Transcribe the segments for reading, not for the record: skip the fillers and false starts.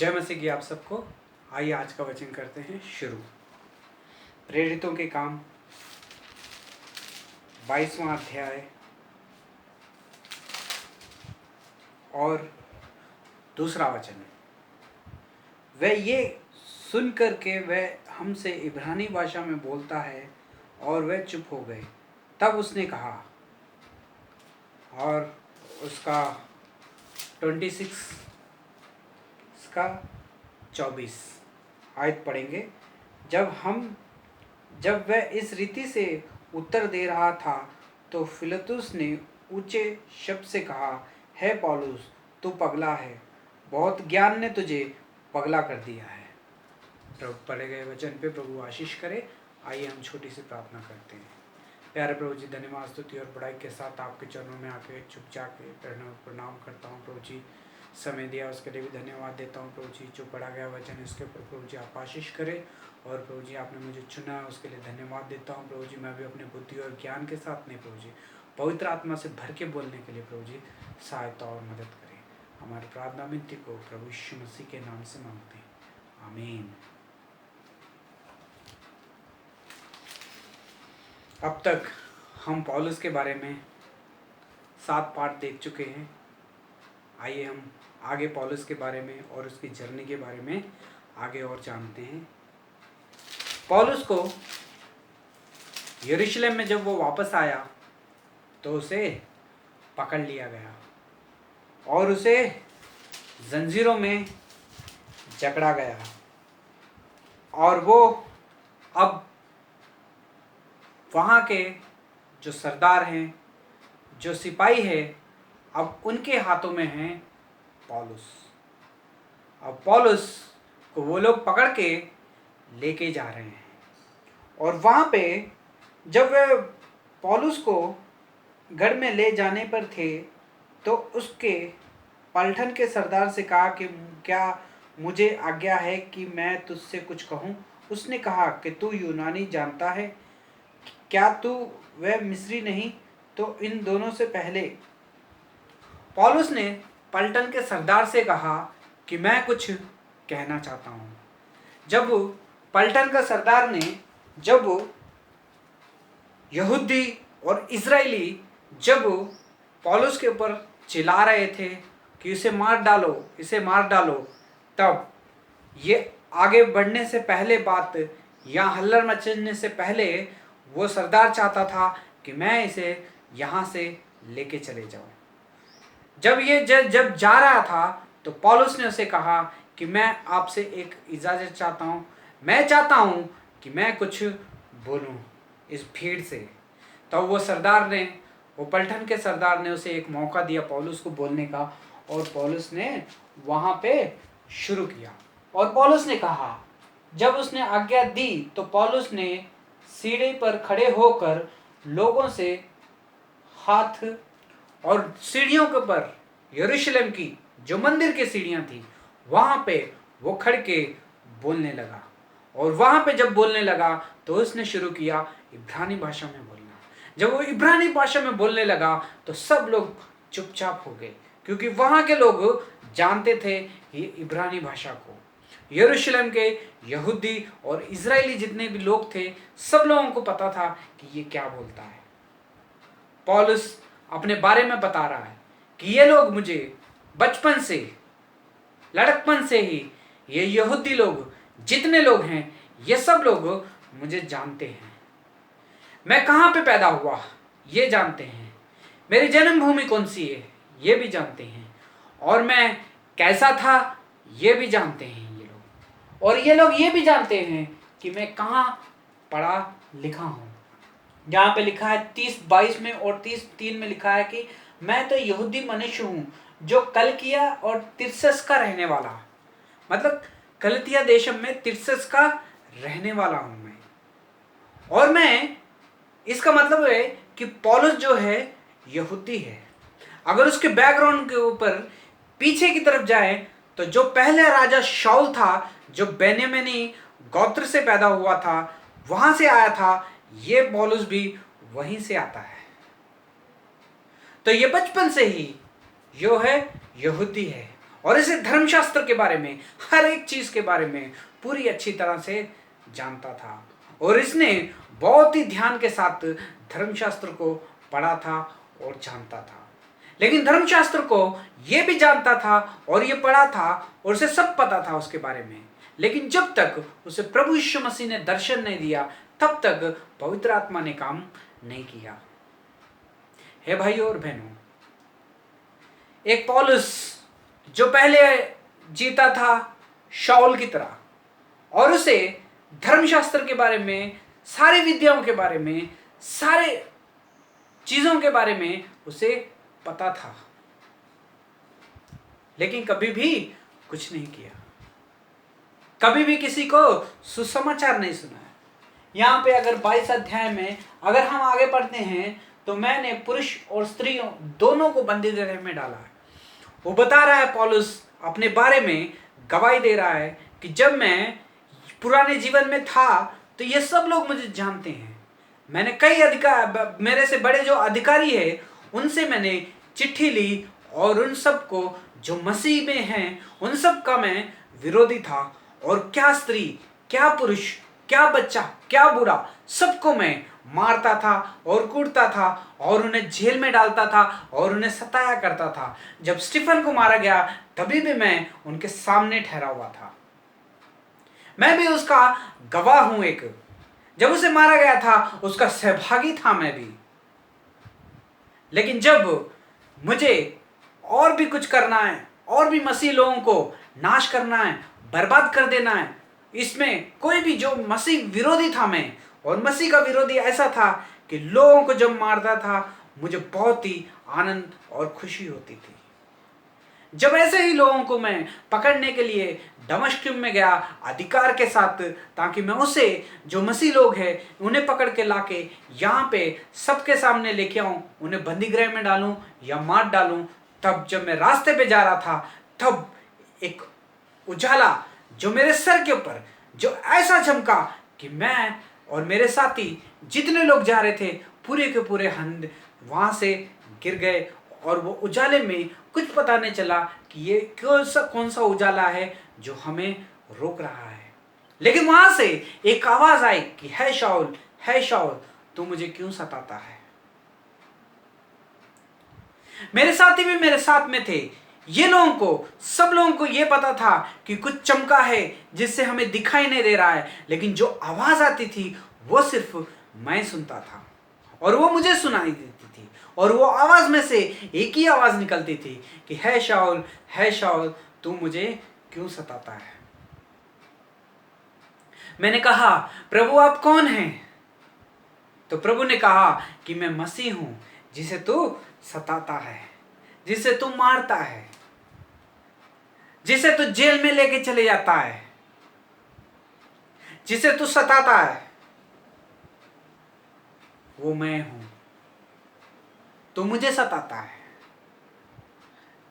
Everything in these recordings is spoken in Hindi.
जय मसीह की आप सबको। आइए आज का वचन करते हैं शुरू। प्रेरितों के काम 22वां अध्याय और दूसरा वचन। वह ये सुन कर के वह हमसे इब्रानी भाषा में बोलता है और वह चुप हो गए। तब उसने कहा, और उसका 26 का 24 आयत पढ़ेंगे। जब वह इस रीति से उत्तर दे रहा था तो फिलिप्पुस ने ऊंचे शब्द से कहा, हे पौलुस, तू पगला है, बहुत ज्ञान ने तुझे पगला कर दिया है। प्रभु पढ़े गए वचन पे प्रभु आशीष करे। आइए हम छोटी सी प्रार्थना करते हैं। प्यारे प्रभु जी, धन्यवाद स्तुति और बड़ाई के साथ आपके चरणों में आके चुप जाके प्रणाम करता हूँ। प्रभु जी, समय दिया उसके लिए भी धन्यवाद देता हूँ। प्रभु जी, जो पढ़ा गया वचन इसके ऊपर प्रभु जी आप आशीष करें, और प्रभु जी आपने मुझे चुना है उसके लिए धन्यवाद देता हूँ। प्रभु जी, मैं भी अपनी बुद्धि और ज्ञान के साथ नहीं, प्रभु जी पवित्र आत्मा से भर के बोलने के लिए प्रभु जी सहायता और मदद करें। हमारी प्रार्थना विनती को प्रभु यीशु मसीह के नाम से मांगते हैं, आमीन। अब तक हम पौलुस के बारे में 7 पाठ देख चुके हैं। आइए हम आगे पौलुस के बारे में और उसकी जर्नी के बारे में आगे और जानते हैं। पौलुस को यरूशलेम में जब वो वापस आया तो उसे पकड़ लिया गया और उसे जंजीरों में जकड़ा गया, और वो अब वहाँ के जो सरदार हैं, जो सिपाही है, अब उनके हाथों में है पौलुस। अब पौलुस को वो लोग पकड़ के लेके जा रहे हैं, और वहाँ पे जब वे पौलुस को गढ़ में ले जाने पर थे तो उसके पलटन के सरदार से कहा कि क्या मुझे आज्ञा है कि मैं तुझसे कुछ कहूँ। उसने कहा कि तू यूनानी जानता है, क्या तू वह मिस्री नहीं? तो इन दोनों से पहले पौलुस ने पलटन के सरदार से कहा कि मैं कुछ कहना चाहता हूँ। जब पलटन का सरदार ने, जब यहूदी और इजरायली जब पौलुस के ऊपर चिल्ला रहे थे कि इसे मार डालो, इसे मार डालो, तब ये आगे बढ़ने से पहले, बात या हल्ला मचने से पहले, वो सरदार चाहता था कि मैं इसे यहाँ से लेके चले जाऊँ। जब जा रहा था तो पौलुस ने उसे कहा कि मैं आपसे एक इजाज़त चाहता हूँ, मैं चाहता हूँ कि मैं कुछ बोलूँ इस भीड़ से। तो वो पलटन के सरदार ने उसे एक मौका दिया पौलुस को बोलने का, और पौलुस ने वहाँ पे शुरू किया। और पौलुस ने कहा, जब उसने आज्ञा दी तो पौलुस ने सीढ़ी पर खड़े होकर लोगों से हाथ, और सीढ़ियों के ऊपर यरूशलेम की जो मंदिर की सीढ़ियाँ थी वहाँ पे वो खड़ के बोलने लगा। और वहाँ पे जब बोलने लगा तो उसने शुरू किया इब्रानी भाषा में बोलना। जब वो इब्रानी भाषा में बोलने लगा तो सब लोग चुपचाप हो गए, क्योंकि वहाँ के लोग जानते थे ये इब्रानी भाषा को। यरूशलेम के यहूदी और इजरायली जितने भी लोग थे, सब लोगों को पता था कि ये क्या बोलता है। पौलुस अपने बारे में बता रहा है कि ये लोग मुझे बचपन से, लड़कपन से ही, ये यहूदी लोग जितने लोग हैं, ये सब लोग मुझे जानते हैं। मैं कहाँ पे पैदा हुआ ये जानते हैं, मेरी जन्मभूमि कौन सी है ये भी जानते हैं, और मैं कैसा था ये भी जानते हैं ये लोग। और ये लोग ये भी जानते हैं कि मैं कहाँ पढ़ा लिखा हूँ। यहाँ पे लिखा है 30:22 में और 30:3 में लिखा है कि मैं तो यहूदी मनुष्य हूँ जो कलकिया और तिर्सस का रहने वाला, मतलब कलतिया देशम में तिर्सस का रहने वाला हूँ मैं। और मैं, इसका मतलब है कि पौलुस जो है यहूदी है। अगर उसके बैकग्राउंड के ऊपर पीछे की तरफ जाए तो जो पहले राजा शाऊल था, जो बेन्यामीनी गोत्र से पैदा हुआ था, वहां से आया था, ये पौलुस भी वहीं से आता है। तो ये बचपन से ही जो है यहूदी है, और इसे धर्मशास्त्र के बारे में, हर एक चीज के बारे में पूरी अच्छी तरह से जानता था। और इसने बहुत ही ध्यान के साथ धर्मशास्त्र को पढ़ा था और जानता था। लेकिन धर्मशास्त्र को यह भी जानता था और ये पढ़ा था और उसे सब पता था उसके बारे में, लेकिन जब तक उसे प्रभु यीशु मसीह ने दर्शन नहीं दिया तब तक पवित्र आत्मा ने काम नहीं किया। हे भाइयों और बहनों, एक पौलुस जो पहले जीता था शाऊल की तरह, और उसे धर्मशास्त्र के बारे में, सारी विद्याओं के बारे में, सारे चीजों के बारे में उसे पता था, लेकिन कभी भी कुछ नहीं किया, कभी भी किसी को सुसमाचार नहीं सुनाया। यहाँ पे अगर 22 अध्याय में अगर हम आगे पढ़ते हैं तो मैंने पुरुष और स्त्रियों दोनों को बंदी गृह में डाला है। वो बता रहा है, पौलुस अपने बारे में गवाही दे रहा है कि जब मैं पुराने जीवन में था तो ये सब लोग मुझे जानते हैं। मैंने कई अधिकार, मेरे से बड़े जो अधिकारी है उनसे मैंने चिट्ठी ली और उन सब को जो मसीह में हैं उन सब का मैं विरोधी था, और क्या स्त्री, क्या पुरुष, क्या बच्चा, क्या बूढ़ा, सबको मैं मारता था और कूटता था और उन्हें जेल में डालता था और उन्हें सताया करता था। जब स्टीफन को मारा गया तभी भी मैं उनके सामने ठहरा हुआ था। मैं भी उसका गवाह हूं। एक जब उसे मारा गया था उसका सहभागी था मैं भी। लेकिन जब मुझे और भी कुछ करना है और भी मसीह लोगों को नाश करना है, बर्बाद कर देना है, इसमें कोई भी जो मसीह विरोधी था मैं, और मसीह का विरोधी ऐसा था कि लोगों को जब मारता था मुझे बहुत ही आनंद और खुशी होती थी। जब ऐसे ही लोगों को मैं पकड़ने के लिए दमिश्क में गया अधिकार के साथ, ताकि मैं उसे जो मसीह लोग हैं उन्हें पकड़ के लाके यहाँ पे सबके सामने लेके आऊं, उन्हें बंदीगृह में डालूं या मार डालूं, तब जब मैं रास्ते पे जा रहा था तब एक उजाला जो मेरे सर के ऊपर जो ऐसा चमका कि मैं और मेरे साथी जितने लोग जा रहे थे पूरे के पूरे हंद वहां से गिर गए, और वो उजाले में कुछ पता नहीं चला कि ये कौन सा उजाला है जो हमें रोक रहा है। लेकिन वहां से एक आवाज आई कि है शाऊल, तू मुझे क्यों सताता है। मेरे साथी भी मेरे साथ में थे। ये लोगों को, सब लोगों को ये पता था कि कुछ चमका है जिससे हमें दिखाई नहीं दे रहा है, लेकिन जो आवाज आती थी वो सिर्फ मैं सुनता था और वो मुझे सुनाई देती थी, और वो आवाज में से एक ही आवाज निकलती थी कि है शाऊल, तू मुझे क्यों सताता है। मैंने कहा, प्रभु आप कौन हैं? तो प्रभु ने कहा कि मैं मसीह हूं जिसे तू सताता है, जिसे तू मारता है, जिसे तू जेल में लेके चले जाता है, जिसे तू सताता है, वो मैं हूं। तू मुझे सताता है।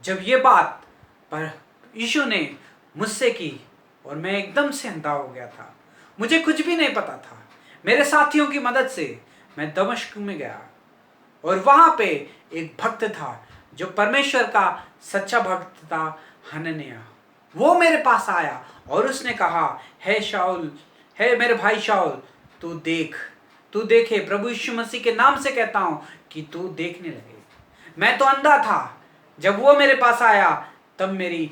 जब ये बात पर यीशु ने मुझसे की और मैं एकदम से अंधा हो गया था, मुझे कुछ भी नहीं पता था। मेरे साथियों की मदद से मैं दमिश्क में गया और वहां पे एक भक्त था जो परमेश्वर का सच्चा भक्त था, हनन्याह। वो मेरे पास आया और उसने कहा, हे शाऊल, हे मेरे भाई शाऊल, तू देखे, प्रभु यीशु मसीह के नाम से कहता हूं कि तू देखने लगे। मैं तो अंधा था। जब वो मेरे पास आया तब मेरी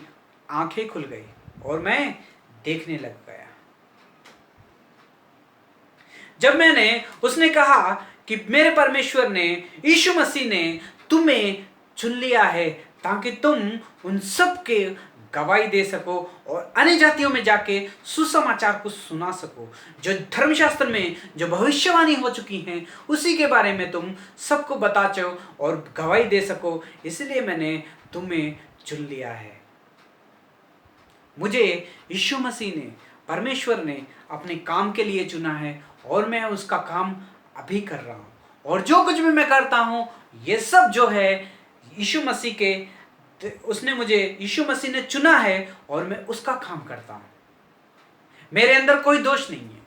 आंखें खुल गई और मैं देखने लग गया। जब उसने कहा कि मेरे परमेश्वर ने, यीशु मसीह ने तुम्हें चुन लिया है ताकि तुम उन सब के गवाही दे सको और अन्य जातियों में जाके सुसमाचार को सुना सको, जो धर्मशास्त्र में जो भविष्यवाणी हो चुकी हैं उसी के बारे में तुम सबको बता चो और गवाही दे सको। इसलिए मैंने तुम्हें चुन लिया है। मुझे यीशु मसीह ने, परमेश्वर ने अपने काम के लिए चुना है और मैं उसका काम अभी कर रहा हूँ, और जो कुछ भी मैं करता हूँ ये सब जो है यीशु मसीह के, यीशु मसीह ने चुना है और मैं उसका काम करता हूं। मेरे अंदर कोई दोष नहीं है।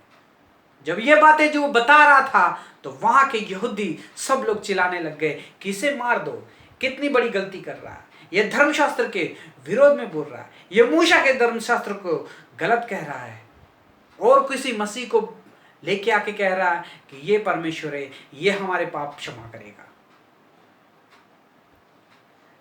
जब ये बातें जो बता रहा था तो वहां के यहूदी सब लोग चिल्लाने लग गए कि इसे मार दो, कितनी बड़ी गलती कर रहा है, ये धर्मशास्त्र के विरोध में बोल रहा है, ये मूसा के धर्मशास्त्र को गलत कह रहा है और किसी मसीह को लेके आके कह रहा है कि ये परमेश्वर है, ये हमारे पाप क्षमा करेगा।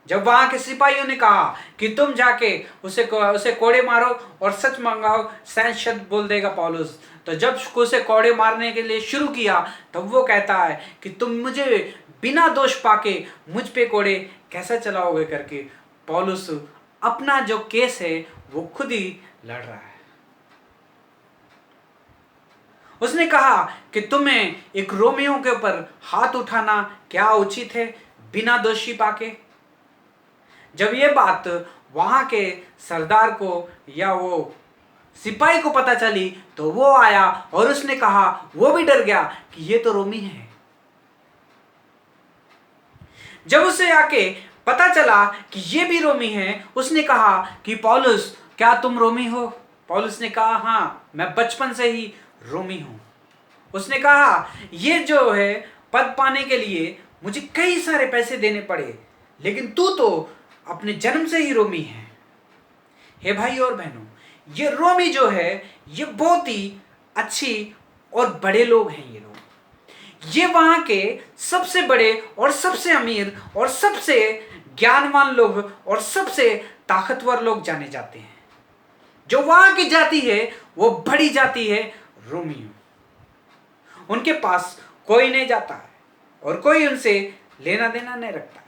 जब वहां के सिपाहियों ने कहा कि तुम जाके उसे कोड़े मारो और सच मंगाओ, सैंत शब्द बोल देगा पौलुस, तो जब उसे कोड़े मारने के लिए शुरू किया तब वो कहता है कि तुम मुझे बिना दोष पाके मुझ पे कोड़े कैसे चलाओगे करके पौलुस अपना जो केस है वो खुद ही लड़ रहा है। उसने कहा कि तुम्हें एक रोमियों के ऊपर हाथ उठाना क्या उचित है बिना दोषी पाके। जब ये बात वहां के सरदार को या वो सिपाही को पता चली तो वो आया और उसने कहा, वो भी डर गया कि ये तो रोमी है। जब उसे आके पता चला कि ये भी रोमी है, उसने कहा कि पौलुस क्या तुम रोमी हो? पौलुस ने कहा हाँ, मैं बचपन से ही रोमी हूं। उसने कहा ये जो है पद पाने के लिए मुझे कई सारे पैसे देने पड़े, लेकिन तू तो अपने जन्म से ही रोमी है। हे भाई और बहनों, ये रोमी जो है ये बहुत ही अच्छी और बड़े लोग हैं। ये लोग ये वहां के सबसे बड़े और सबसे अमीर और सबसे ज्ञानवान लोग और सबसे ताकतवर लोग जाने जाते हैं। जो वहां की जाति है वो बड़ी जाति है रोमियो। उनके पास कोई नहीं जाता है और कोई उनसे लेना देना नहीं रखता है।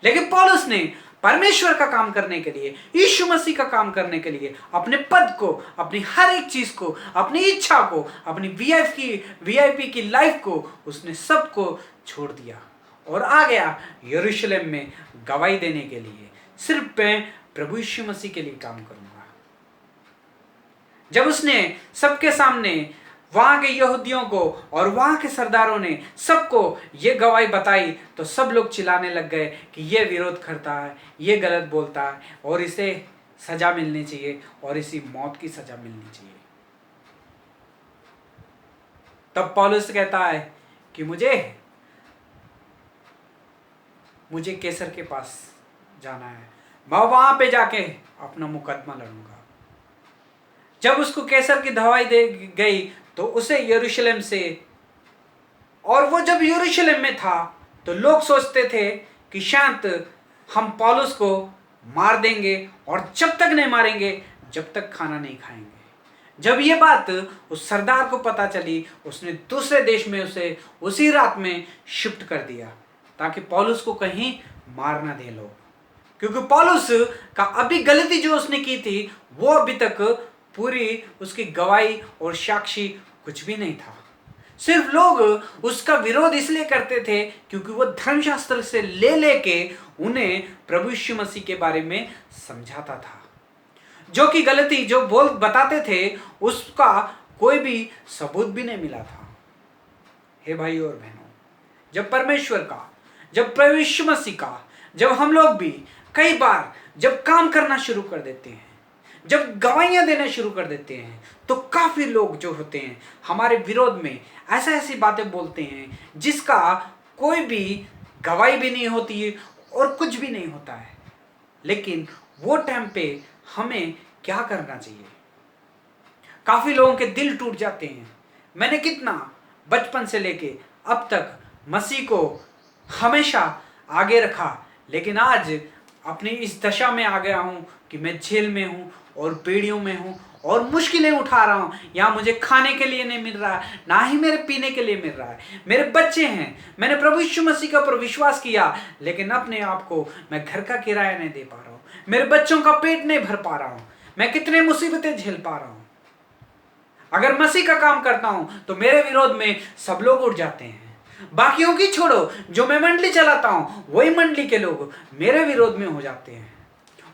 लेकिन पौलुस ने परमेश्वर का काम करने के लिए, यीशु मसीह का काम करने के लिए अपने पद को, अपनी हर एक चीज को, अपनी इच्छा को, अपनी वीआईपी की लाइफ को, उसने सबको छोड़ दिया और आ गया यरूशलेम में गवाही देने के लिए। सिर्फ मैं प्रभु यीशु मसीह के लिए काम करूंगा। जब उसने सबके सामने वहां के यहूदियों को और वहां के सरदारों ने सबको ये गवाही बताई तो सब लोग चिल्लाने लग गए कि ये विरोध करता है, ये गलत बोलता है और इसे सजा मिलनी चाहिए और इसी मौत की सजा मिलनी चाहिए। तब पौलुस कहता है कि मुझे कैसर के पास जाना है, मैं वहां पे जाके अपना मुकदमा लड़ूंगा। जब उसको कैसर की दवाई दे गई तो उसे यरूशलेम से, और वो जब यरूशलेम में था तो लोग सोचते थे कि शायद हम पौलुस को मार देंगे और जब तक नहीं मारेंगे जब तक खाना नहीं खाएंगे। जब ये बात उस सरदार को पता चली, उसने दूसरे देश में उसे उसी रात में शिफ्ट कर दिया ताकि पौलुस को कहीं मार ना दे लोग, क्योंकि पौलुस का अभी गलती जो उसने की थी वो अभी तक पूरी उसकी गवाही और साक्षी कुछ भी नहीं था। सिर्फ लोग उसका विरोध इसलिए करते थे क्योंकि वो धर्मशास्त्र से लेके उन्हें प्रभु यीशु मसीह के बारे में समझाता था। जो कि गलती जो बताते थे उसका कोई भी सबूत भी नहीं मिला था। हे भाई और बहनों, जब परमेश्वर का, जब प्रभु यीशु मसीह का, जब हम लोग भी कई बार जब काम करना शुरू कर देते हैं, जब गवाहियां देना शुरू कर देते हैं, तो काफी लोग जो होते हैं हमारे विरोध में ऐसी बातें बोलते हैं जिसका कोई भी गवाही भी नहीं होती है और कुछ भी नहीं होता है। लेकिन वो टाइम पे हमें क्या करना चाहिए? काफी लोगों के दिल टूट जाते हैं। मैंने कितना बचपन से लेके अब तक मसीह को हमेशा आगे रखा, लेकिन आज अपनी इस दशा में आ गया हूं कि मैं जेल में हूं और बेड़ियों में हूं और मुश्किलें उठा रहा हूं। यहाँ मुझे खाने के लिए नहीं मिल रहा है, ना ही मेरे पीने के लिए मिल रहा है। मेरे बच्चे हैं, मैंने प्रभु यीशु मसीह के ऊपर विश्वास किया, लेकिन अपने आप को मैं घर का किराया नहीं दे पा रहा हूँ, मेरे बच्चों का पेट नहीं भर पा रहा हूँ, मैं कितने मुसीबतें झेल पा रहा हूँ। अगर मसीह का काम करता हूं तो मेरे विरोध में सब लोग उठ जाते हैं। बाकियों की छोड़ो, जो मैं मंडली चलाता हूं वही मंडली के लोग मेरे विरोध में हो जाते हैं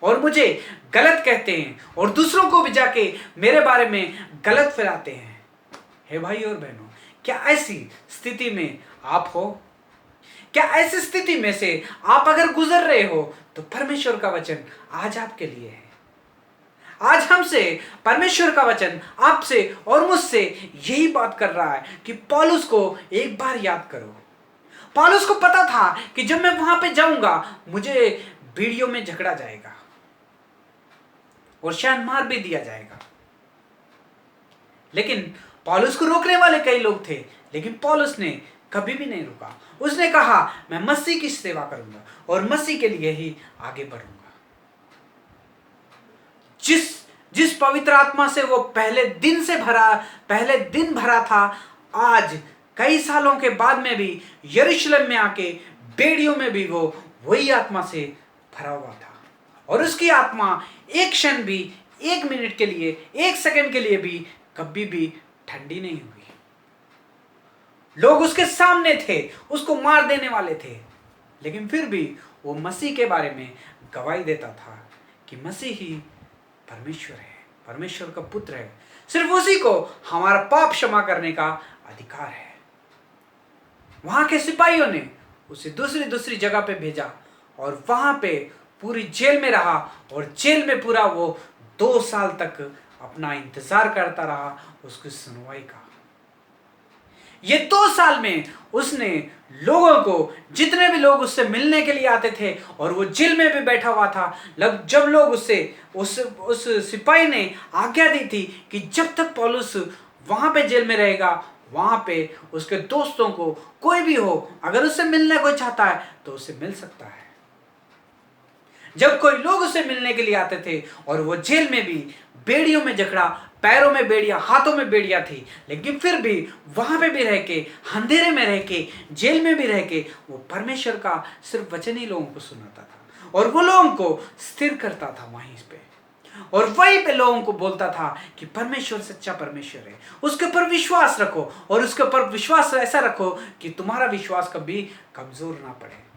और मुझे गलत कहते हैं और दूसरों को भी जाके मेरे बारे में गलत फैलाते हैं। हे भाई और बहनों, क्या ऐसी स्थिति में आप हो? क्या ऐसी स्थिति में से आप अगर गुजर रहे हो तो परमेश्वर का वचन आज आपके लिए है। आज हमसे परमेश्वर का वचन आपसे और मुझसे यही बात कर रहा है कि पौलुस को एक बार याद करो। पौलुस को पता था कि जब मैं वहां पे जाऊंगा मुझे बीड़ियों में झगड़ा जाएगा और शायद मार भी दिया जाएगा। लेकिन पौलुस को रोकने वाले कई लोग थे, लेकिन पौलुस ने कभी भी नहीं रुका। उसने कहा मैं मसीह की सेवा करूंगा और मसीह के लिए ही आगे बढ़ूंगा। जिस पवित्र आत्मा से वो पहले दिन भरा था, आज कई सालों के बाद में भी यरूशलेम में आके बेड़ियों में भी वो वही आत्मा से भरा हुआ था। और उसकी आत्मा एक क्षण भी, एक मिनट के लिए, एक सेकंड के लिए भी कभी भी ठंडी नहीं हुई। लोग उसके सामने थे, उसको मार देने वाले थे, लेकिन फिर भी वो मसीह के बारे में गवाही देता था कि मसीह ही परमेश्वर है, परमेश्वर का पुत्र है। सिर्फ उसी को हमारा पाप क्षमा करने का अधिकार है। वहां के सिपाहियों ने उसे दूसरी जगह पे भेजा और वहां पे पूरी जेल में रहा और जेल में पूरा वो 2 साल तक अपना इंतजार करता रहा उसकी सुनवाई का। ये 2 साल में उसने लोगों को, जितने भी लोग उससे मिलने के लिए आते थे, और वो जेल में भी बैठा हुआ था, जब लोग उस सिपाही ने आज्ञा दी थी कि जब तक पौलुस वहां पे जेल में रहेगा, वहां पे उसके दोस्तों को, कोई भी हो, अगर उससे मिलने कोई चाहता है तो उससे मिल सकता है। जब कोई लोग उससे मिलने के लिए आते थे और वो जेल में भी बेड़ियों में जकड़ा, पैरों में बेड़ियां, हाथों में बेड़ियां थी, लेकिन फिर भी वहां पे भी रह के, अंधेरे में रह के, जेल में भी रह के वो परमेश्वर का सिर्फ वचन ही लोगों को सुनाता था और वो लोगों को स्थिर करता था वहीं पे, और वहीं पे लोगों को बोलता था कि परमेश्वर सच्चा परमेश्वर है, उसके ऊपर विश्वास रखो और उसके ऊपर विश्वास ऐसा रखो कि तुम्हारा विश्वास कभी कमजोर ना पड़े।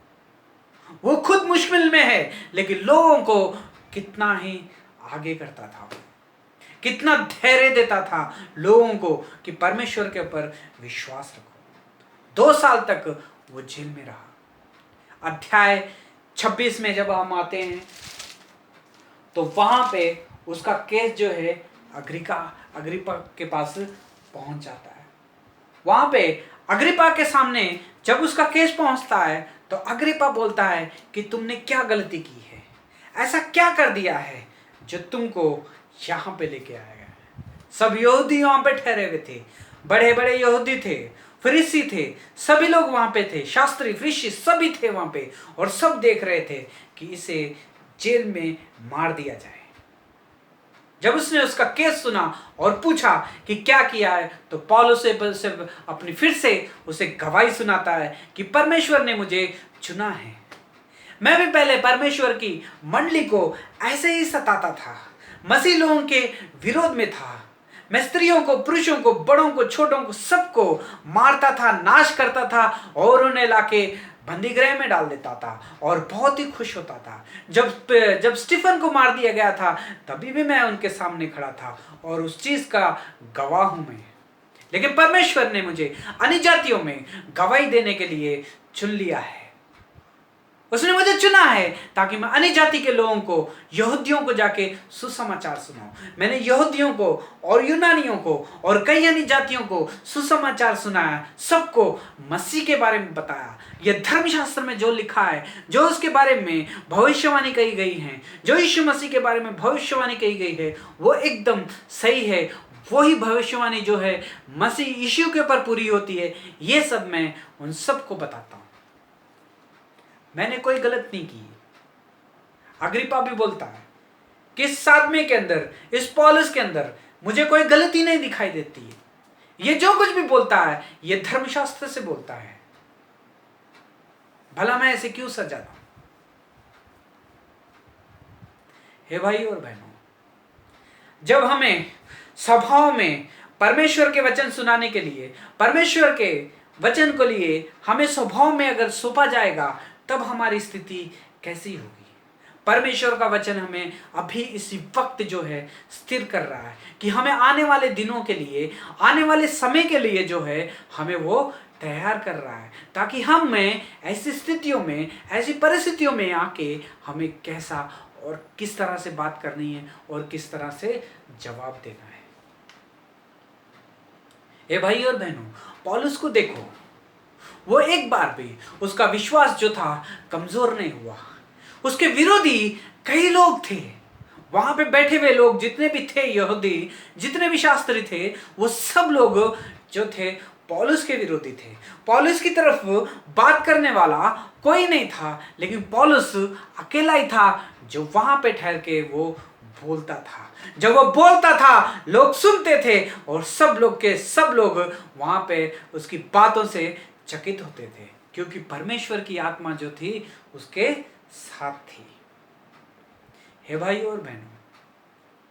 वो खुद मुश्किल में है, लेकिन लोगों को कितना ही आगे करता था, कितना धैर्य देता था लोगों को कि परमेश्वर के ऊपर विश्वास रखो। 2 साल तक वो जेल में रहा। अध्याय 26 में जब हम आते हैं तो वहां पे उसका केस जो है अग्रिप्पा के पास पहुंच जाता है। वहां पे अग्रिप्पा के सामने जब उसका केस पहुंचता है तो अग्रिप्पा बोलता है कि तुमने क्या गलती की है, ऐसा क्या कर दिया है जो तुमको यहां पे लेके आया गया है। सब यहूदी वहां पे ठहरे हुए थे, बड़े बड़े यहूदी थे, फरीसी थे, सभी लोग वहां पे थे, शास्त्री फरीसी सभी थे वहां पे, और सब देख रहे थे कि इसे जेल में मार दिया जाए। जब उसने उसका केस सुना और पूछा कि क्या किया है, तो पौलुस से अपनी फिर से उसे गवाही सुनाता है कि परमेश्वर ने मुझे चुना है। मैं भी पहले परमेश्वर की मंडली को ऐसे ही सताता था, मसीह लोगों के विरोध में था। मैं स्त्रियों को, पुरुषों को, बड़ों को, छोटों को, सबको मारता था, नाश करता था और उन्हें लाके बंदीगृह में डाल देता था और बहुत ही खुश होता था। जब स्टीफन को मार दिया गया था तभी भी मैं उनके सामने खड़ा था और उस चीज का गवाह हूं मैं। लेकिन परमेश्वर ने मुझे अन्य जातियों में गवाही देने के लिए चुन लिया है। उसने मुझे चुना है ताकि मैं अन्य जाति के लोगों को, यहूदियों को जाके सुसमाचार सुनाऊं। मैंने यहूदियों को और यूनानियों को और कई अन्य जातियों को सुसमाचार सुनाया, सबको मसीह के बारे में बताया। यह धर्मशास्त्र में जो लिखा है, जो उसके बारे में भविष्यवाणी कही गई है, जो यीशु मसीह के बारे में भविष्यवाणी कही गई है, वो एकदम सही है। वही भविष्यवाणी जो है मसीह यीशु के ऊपर पूरी होती है। ये सब मैं उन सबको बताता हूं। मैंने कोई गलत नहीं की। अग्रिप्पा भी बोलता है कि इस सादमे के अंदर, इस पौलुस के अंदर मुझे कोई गलती नहीं दिखाई देती है। ये जो कुछ भी बोलता है ये धर्मशास्त्र से बोलता है। भला मैं ऐसे क्यों सजाता हूं? हे भाई और बहनों, जब हमें सभाओं में परमेश्वर के वचन सुनाने के लिए, परमेश्वर के वचन को लिए हमें सभाओं में अगर सौंपा जाएगा, तब हमारी स्थिति कैसी होगी? परमेश्वर का वचन हमें अभी इसी वक्त जो है स्थिर कर रहा है कि हमें आने वाले दिनों के लिए, आने वाले समय के लिए जो है हमें वो तैयार कर रहा है, ताकि हमें ऐसी स्थितियों में, ऐसी परिस्थितियों में आके हमें कैसा और किस तरह से बात करनी है और किस तरह से जवाब देना है। ए भाई और बहनों, पौलुस को देखो, वो एक बार भी उसका विश्वास जो था कमजोर नहीं हुआ। उसके विरोधी कई लोग थे। वहां पे बैठे हुए लोग जितने भी थे, यहूदी जितने भी शास्त्री थे, वो सब लोग जो थे पौलुस के विरोधी थे। पौलुस की तरफ बात करने वाला कोई नहीं था, लेकिन पौलुस अकेला ही था जो वहां पे ठहर के वो बोलता था। जब वो बोलता था लोग सुनते थे और सब लोग के सब लोग वहां पे उसकी बातों से चकित होते थे, क्योंकि परमेश्वर की आत्मा जो थी उसके साथ थी। हे भाई और बहनों,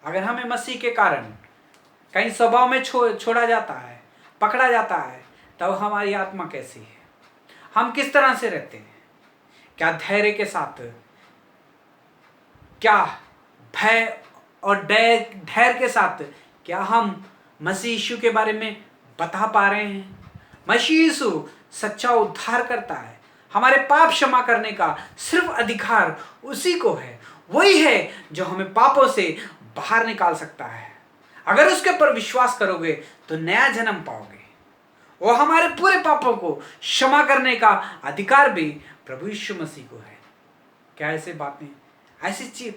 अगर हमें मसीह के कारण कहीं स्वभाव में छोड़ा जाता है, पकड़ा जाता है, तब हमारी आत्मा कैसी है, हम किस तरह से रहते हैं? क्या धैर्य के साथ, क्या भय और धैर्य के साथ क्या हम मसीह यीशु के बारे में बता पा रहे हैं? मसीह यीशु सच्चा उद्धार करता है। हमारे पाप क्षमा करने का सिर्फ अधिकार उसी को है। वही है जो हमें पापों से बाहर निकाल सकता है। अगर उसके ऊपर विश्वास करोगे तो नया जन्म पाओगे। वो हमारे पूरे पापों को क्षमा करने का अधिकार भी प्रभु यीशु मसीह को है। क्या ऐसे बातें, ऐसी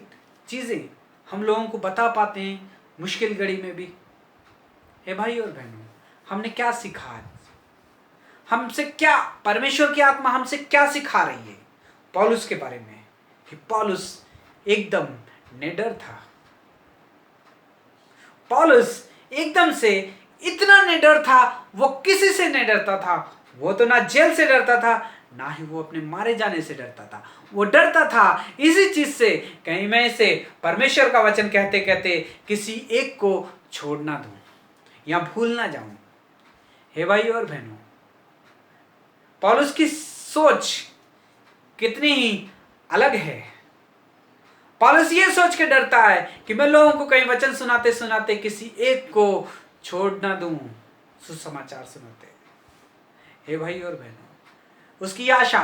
चीजें हम लोगों को बता पाते हैं मुश्किल घड़ी में भी? हे भाई और बहनों, हमने क्या सीखा आज? हमसे क्या परमेश्वर की आत्मा हमसे क्या सिखा रही है पौलुस के बारे में? कि पौलुस एकदम निडर था। पौलुस एकदम से इतना निडर था, वो किसी से नहीं डरता था। वो तो ना जेल से डरता था, ना ही वो अपने मारे जाने से डरता था। वो डरता था इसी चीज से, कहीं मैं इसे परमेश्वर का वचन कहते कहते किसी एक को छोड़ ना दूं या भूल ना जाऊं। हे भाई और बहनों, पौलुस की सोच कितनी ही अलग है। पौलुस ये सोच के डरता है कि मैं लोगों को कहीं वचन सुनाते सुनाते किसी एक को छोड़ ना दूं, सुसमाचार सुनाते। हे भाई और बहनों, उसकी आशा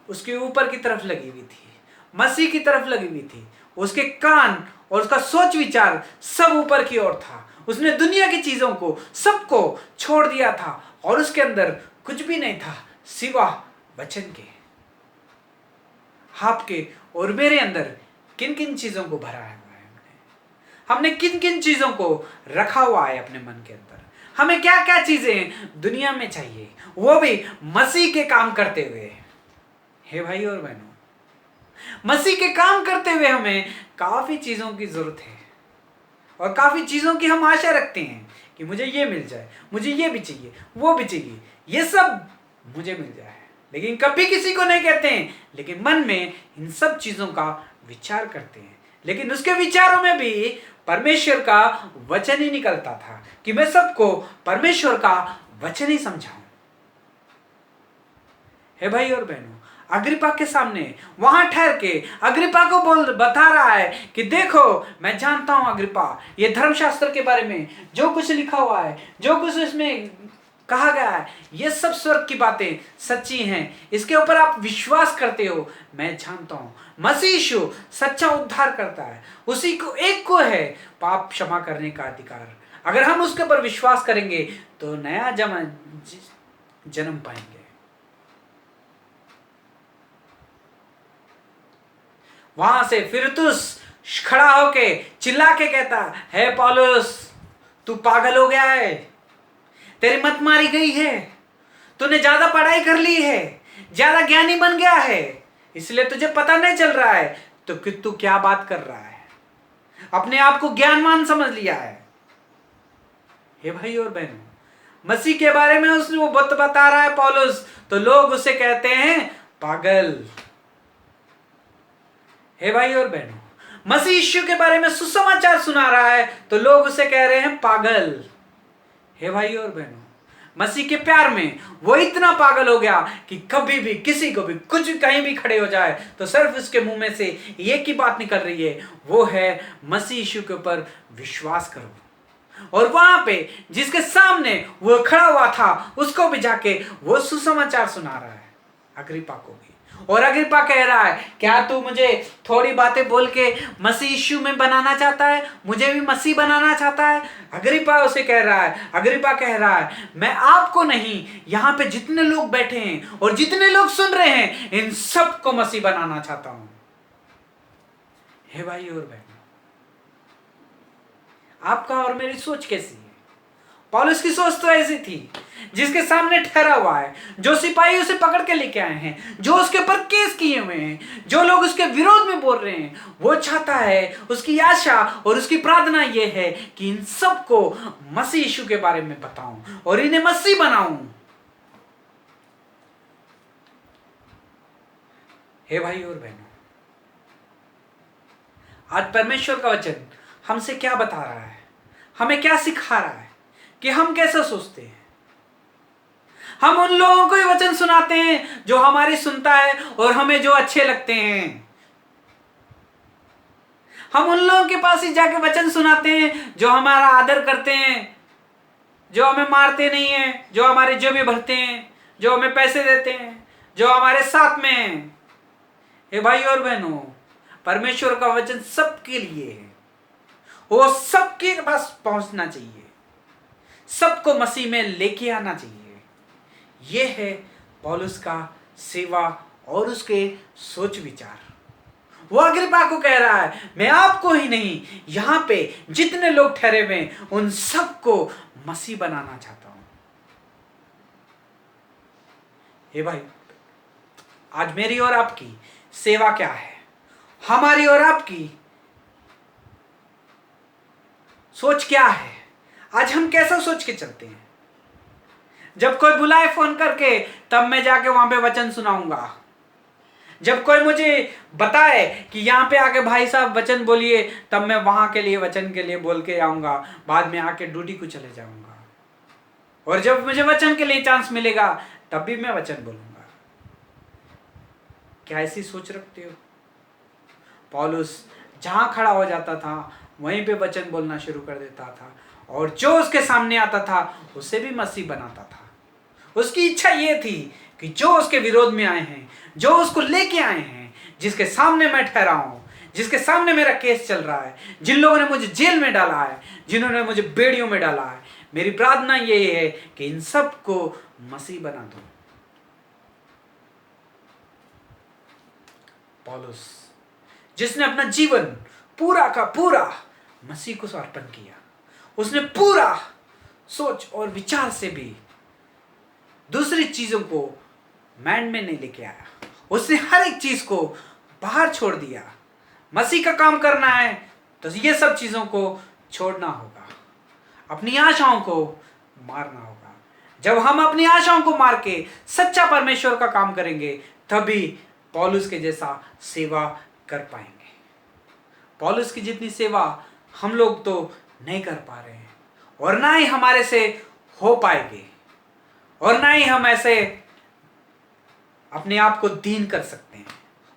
उसके ऊपर की तरफ लगी हुई थी, मसीह की तरफ लगी हुई थी। उसके कान और उसका सोच विचार सब ऊपर की ओर था। उसने दुनिया की चीजों को सबको छोड़ दिया था और उसके अंदर कुछ भी नहीं था सिवा वचन के। आपके और मेरे अंदर किन किन चीजों को भरा है हमने किन किन चीजों को रखा हुआ है अपने मन के अंदर? हमें क्या क्या चीजें दुनिया में चाहिए, वो भी मसीह के काम करते हुए। हे भाई और बहनों, मसीह के काम करते हुए हमें काफी चीजों की जरूरत है और काफी चीजों की हम आशा रखते हैं कि मुझे ये मिल जाए, मुझे ये भी चाहिए, वो भी चाहिए, ये सब मुझे मिल जाए। लेकिन कभी किसी को नहीं कहते हैं, लेकिन मन में इन सब चीजों का विचार करते हैं। लेकिन उसके विचारों में भी परमेश्वर का वचन ही निकलता था कि मैं सबको परमेश्वर का वचन ही समझाऊं। हे भाई और बहनों, अग्रिपा के सामने वहां ठहर के अग्रिपा को बता रहा है कि देखो, मैं जानता हूं अग्रिपा, ये धर्मशास्त्र के बारे में जो कुछ लिखा हुआ है, जो कुछ इसमें कहा गया है, ये सब स्वर्ग की बातें सच्ची हैं। इसके ऊपर आप विश्वास करते हो। मैं जानता हूं मसीह यीशु सच्चा उद्धार करता है, उसी को एक को है पाप क्षमा करने का अधिकार। अगर हम उसके ऊपर विश्वास करेंगे तो नया जन्म पाएंगे। वहां से फिरतुस खड़ा होके चिल्ला के कहता है, पौलुस तू पागल हो गया है, तेरी मत मारी गई है, तूने ज्यादा पढ़ाई कर ली है, ज्यादा ज्ञानी बन गया है, इसलिए तुझे पता नहीं चल रहा है तो कि तू क्या बात कर रहा है, अपने आप को ज्ञानवान समझ लिया है। हे भाई और बहनों, मसीह के बारे में उसने वो बता रहा है पौलुस, तो लोग उसे कहते हैं पागल। हे भाई और बहनों, मसीह यीशु के बारे में सुसमाचार सुना रहा है तो लोग उसे कह रहे हैं पागल। हे भाई और बहनों, मसीह के प्यार में वो इतना पागल हो गया कि कभी भी किसी को भी कुछ कहीं भी खड़े हो जाए तो सिर्फ उसके मुंह में से एक ही बात निकल रही है, वो है मसीह यीशु के ऊपर विश्वास करो। और वहां पे जिसके सामने वो खड़ा हुआ था उसको भी जाके वो सुसमाचार सुना रहा है, अग्रिपा को भी। और अग्रिपा कह रहा है, क्या तू मुझे थोड़ी बातें बोल के मसीह यीशु में बनाना चाहता है, मुझे भी मसीह बनाना चाहता है? अग्रिपा उसे कह रहा है, अग्रिपा कह रहा है, मैं आपको नहीं, यहाँ पे जितने लोग बैठे हैं और जितने लोग सुन रहे हैं, इन सबको मसीह बनाना चाहता हूं। हे भाई और बहनों, आपका और मेरी सोच कैसी है? पौलुस की सोच तो ऐसी थी, जिसके सामने ठहरा हुआ है, जो सिपाही उसे पकड़ के लेके आए हैं, जो उसके ऊपर केस किए हुए हैं, जो लोग उसके विरोध में बोल रहे हैं, वो चाहता है, उसकी आशा और उसकी प्रार्थना ये है कि इन सबको मसीह यीशु के बारे में बताऊं और इन्हें मसीह बनाऊं। हे भाई और बहनों, आज परमेश्वर का वचन हमसे क्या बता रहा है, हमें क्या सिखा रहा है कि हम कैसा सोचते हैं। हम उन लोगों को ही वचन सुनाते हैं जो हमारी सुनता है और हमें जो अच्छे लगते हैं। हम उन लोगों के पास ही जाके वचन सुनाते हैं जो हमारा आदर करते हैं, जो हमें मारते नहीं हैं, जो हमारी जेबें भरते हैं, जो हमें पैसे देते हैं, जो हमारे साथ में हैं। हे भाई और बहनों, परमेश्वर का वचन सबके लिए है, वो सबके पास पहुंचना चाहिए, सबको मसीह में लेके आना चाहिए। यह है पौलुस का सेवा और उसके सोच विचार। वो अग्रिप्पा को कह रहा है, मैं आपको ही नहीं, यहां पे जितने लोग ठहरे हुए उन सबको मसीह बनाना चाहता हूं। हे भाई, आज मेरी और आपकी सेवा क्या है? हमारी और आपकी सोच क्या है? आज हम कैसा सोच के चलते हैं? जब कोई बुलाए फोन करके, तब मैं जाके वहां पे वचन सुनाऊंगा। जब कोई मुझे बताए कि यहाँ पे आके भाई साहब वचन बोलिए, तब मैं वहां के लिए वचन के लिए बोल के आऊंगा, बाद में आके ड्यूटी को चले जाऊंगा। और जब मुझे वचन के लिए चांस मिलेगा, तब भी मैं वचन बोलूंगा। क्या ऐसी सोच रखते हो? पौलुस जहां खड़ा हो जाता था, वहीं पे वचन बोलना शुरू कर देता था, और जो उसके सामने आता था उसे भी मसीह बनाता था। उसकी इच्छा ये थी कि जो उसके विरोध में आए हैं, जो उसको लेके आए हैं, जिसके सामने मैं ठहरा हूं, जिसके सामने मेरा केस चल रहा है, जिन लोगों ने मुझे जेल में डाला है, जिन्होंने मुझे बेड़ियों में डाला है, मेरी प्रार्थना ये है कि इन सबको मसीह बना दो। पौलुस, जिसने अपना जीवन पूरा का पूरा मसीह को समर्पण किया, उसने पूरा सोच और विचार से भी दूसरी चीजों को माइंड में नहीं लेके आया। उसने हर एक चीज को बाहर छोड़ दिया। मसीह का काम करना है तो ये सब चीजों को छोड़ना होगा, अपनी आशाओं को मारना होगा। जब हम अपनी आशाओं को मार के सच्चा परमेश्वर का काम करेंगे, तभी पौलुस के जैसा सेवा कर पाएंगे। पौलुस की जितनी सेवा हम लोग तो नहीं कर पा रहे हैं, और ना ही हमारे से हो पाएगी, और ना ही हम ऐसे अपने आप को दीन कर सकते हैं।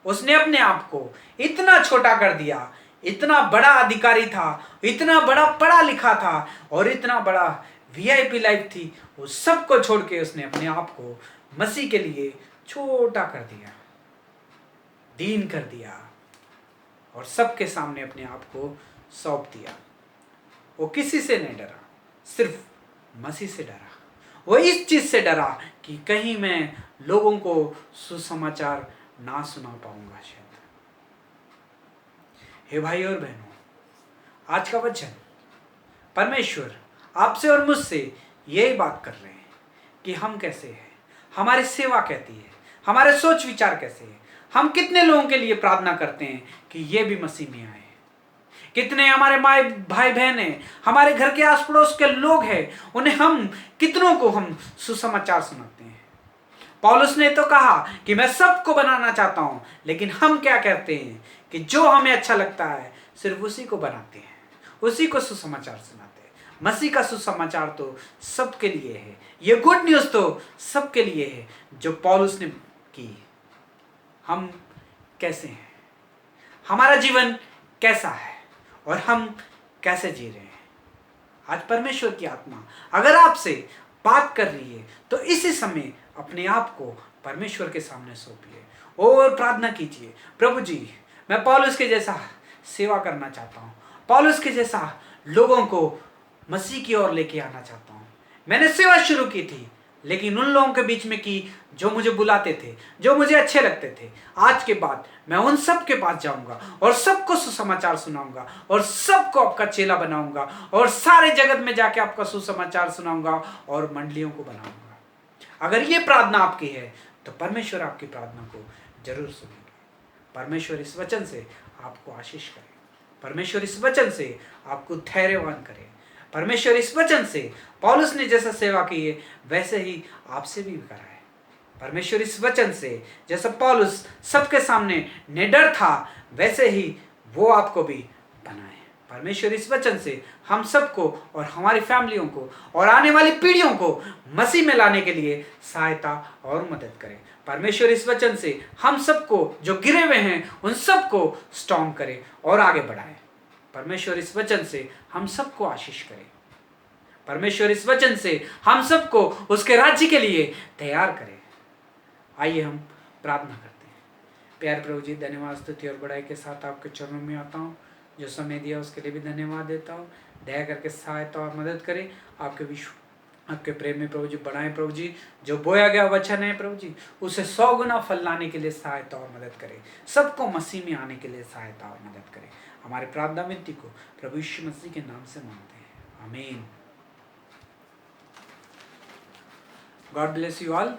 उसने अपने आप को इतना छोटा कर दिया, इतना बड़ा अधिकारी था, इतना बड़ा पढ़ा लिखा था, और इतना बड़ा वीआईपी लाइफ थी, वो सबको छोड़ के उसने अपने आप को मसीह के लिए छोटा कर दिया, दीन कर दिया, और सबके सामने अपने आप को सौंप दिया। वो किसी से नहीं डरा, सिर्फ मसीह से डरा। वो इस चीज से डरा कि कहीं मैं लोगों को सुसमाचार ना सुना पाऊंगा शायद। हे भाई और बहनों, आज का वचन परमेश्वर आपसे और मुझसे यही बात कर रहे हैं कि हम कैसे हैं, हमारी सेवा कहती है, हमारे सोच विचार कैसे है, हम कितने लोगों के लिए प्रार्थना करते हैं कि ये भी मसीह में आए, कितने हमारे माए भाई बहन हैं, हमारे घर के आस पड़ोस के लोग हैं, उन्हें हम कितनों को हम सुसमाचार सुनाते हैं। पौलुस ने तो कहा कि मैं सबको बनाना चाहता हूं, लेकिन हम क्या कहते हैं कि जो हमें अच्छा लगता है सिर्फ उसी को बनाते हैं, उसी को सुसमाचार सुनाते हैं। मसीह का सुसमाचार तो सबके लिए है, ये गुड न्यूज तो सबके लिए है जो पौलुस ने की। हम कैसे हैं, हमारा जीवन कैसा है, और हम कैसे जी रहे हैं। आज परमेश्वर की आत्मा अगर आपसे बात कर रही है तो इसी समय अपने आप को परमेश्वर के सामने सौंपिए और प्रार्थना कीजिए, प्रभु जी मैं पौलुस के जैसा सेवा करना चाहता हूँ, पौलुस के जैसा लोगों को मसीह की ओर लेके आना चाहता हूँ। मैंने सेवा शुरू की थी, लेकिन उन लोगों के बीच में की जो मुझे बुलाते थे, जो मुझे अच्छे लगते थे। आज के बाद मैं उन सब के पास जाऊंगा और सबको सुसमाचार सुनाऊंगा और सबको आपका चेला बनाऊंगा और सारे जगत में जाके आपका सुसमाचार सुनाऊंगा और मंडलियों को बनाऊंगा। अगर ये प्रार्थना आपकी है तो परमेश्वर आपकी प्रार्थना को जरूर सुनेंगे। परमेश्वर इस वचन से आपको आशीष करे। परमेश्वर इस वचन से आपको धैर्यवान करे। परमेश्वर इस वचन से पौलुस ने जैसा सेवा की है वैसे ही आपसे भी करा है। परमेश्वर इस वचन से जैसा पौलुस सबके सामने निडर था वैसे ही वो आपको भी बनाए। परमेश्वर इस वचन से हम सबको और हमारी फैमिलियों को और आने वाली पीढ़ियों को मसीह में लाने के लिए सहायता और मदद करे। परमेश्वर इस वचन से हम सबको जो गिरे हुए हैं उन सबको स्ट्रॉन्ग करे और आगे बढ़ाए। परमेश्वर इस वचन से हम सबको आशीष करे। परमेश्वर इस वचन से हम सबको उसके राज्य के लिए तैयार करे। आइए हम प्रार्थना करते हैं। प्यारे प्रभु जी, धन्यवाद, स्तुति और बड़ाई के साथ आपके चरणों में आता हूँ। जो समय दिया उसके लिए भी धन्यवाद देता हूँ। दया करके सहायता और मदद करें। आपके विश्व आपके प्रेम में प्रभु जी बढ़ाएं। प्रभु जी, जो बोया गया वचन है प्रभु जी, उसे 100 गुना फल लाने के लिए सहायता और मदद करें। सबको मसीह में आने के लिए सहायता और मदद करें। हमारे प्रार्थना विनती को प्रभु यीशु मसीह के नाम से मांगते हैं, आमीन। God bless you all.